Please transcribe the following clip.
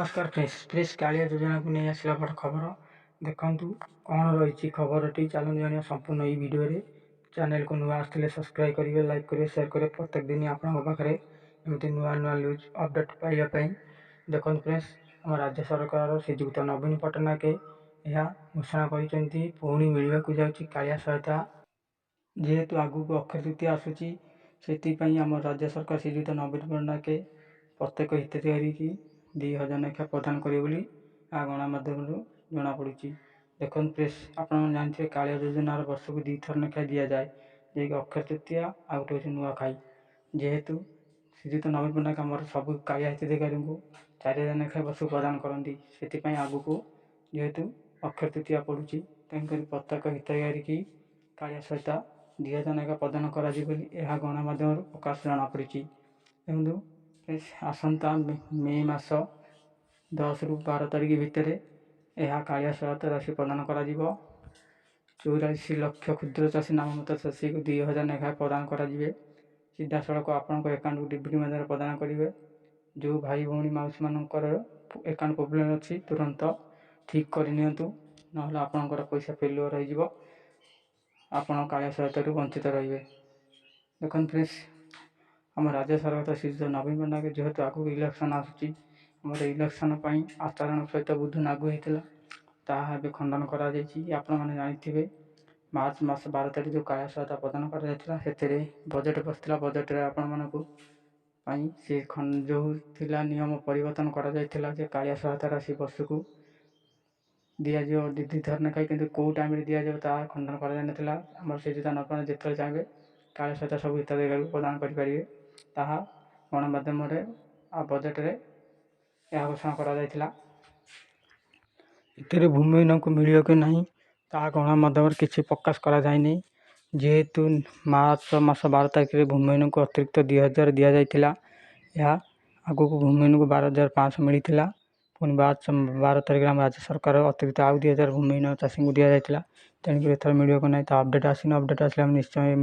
नमस्कार फ्रेश कालिया योजना को नहीं आसला बड़ खबर देखु कौन रही खबरटी चलू जाना संपूर्ण यही वीडियो रे चैनल को नुआ आसते सब्सक्राइब करेंगे लाइक करेंगे शेयर करेंगे प्रत्येक दिन आपण पाखे एमती नुआ नुआ न्यूज अपडेट पाइबापी देखो फ्रेंड्स आम राज्य सरकार श्रीजुक्त नवीन पट्टनायक यह घोषणा कर पुणी मिलवा जाऊँगी कालिया सहायता जेहेतु आगू को अक्षय तृतीया आसूची से आम राज्य सरकार श्रीजुक्त नवीन पट्टनायक प्रत्येक हिताधिकारी की 2000 लेखा प्रदान करेंगे गणमाध्यम जमापड़ी। देखो प्रेस आप जानते कालिया योजनार वर्ष को 2 थर लेखा दि जाए जे अक्षय तृतीया आ गोटे हूँ नुआखाई जेहेतु श्रीजुक्त नवीन पट्टनायक आम सब कालिया हिताधिकारी को 4000 लेखा वर्ष को प्रदान करती से आगू को जेहेतु अक्षय तृतीया पड़ूँ तेणुक प्रत्येक हिताधिकारी की कालिया सहायता 2000 लेखा प्रदान कर गणमाध्यम प्रकाश जमापड़ी। देखो आसंता मे मास 10 ରୁ 12 तारीख भितर यह कालिया सहायता राशि प्रदान कर 84 लाख क्षुद्र चाषी नाममात्र चाषी को 2000 लेखा प्रदान करेंगे सीधा सड़क आपण एकाउंट को डीबीटी माध्यम प्रदान करेंगे। जो भाई भौणी मौसी मानकर एकाउंट प्रोब्लेम अच्छी तुरंत ठीक करनी ना आपणकर पैसा फेलुअर हो आपण कालिया सहायता वंचित रे। देखो फ्रेंड्स आम राज्य सरकार श्रीजुक्त नवीन पट्टनायक जेहेतु आगू इलेक्शन आसूँ आम इलेक्शन आचरण सहित बुध लागू होता खंडन कर मार्च मास 12 तारीख जो कालिया सहायता प्रदान कर बजेट बसता बजेट आपण जो थिला नियम परिवर्तन कर कालिया सहायता राशि वर्ष को दि जाव 2 थर लेखाई कि कौ टाइम दि जाए खंडन कर श्रीजुक्त नवीन जिते चाहिए कालिया सहायता सब हिताधिकारी प्रदान करेंगे गणमाध्यम बजेट रे यह घोषणा कर भूमिहीन को मिल कि नहीं ता गणमाध्यम किसी प्रकाश कराए जेहेतु मार्च मास 12 तारीख में भूमिहीन को अतिरिक्त 2000 दि जाता यह आगू को भूमिहीन को 12500 मिलता पुणी मार्च 12 तारीख में राज्य सरकार अतिरिक्त आउ 2000 भूमिहीन चाषी को दि जाता तेणुक एथर मिल कि नहीं अपडेट आसने अपडेट आसले निश्चय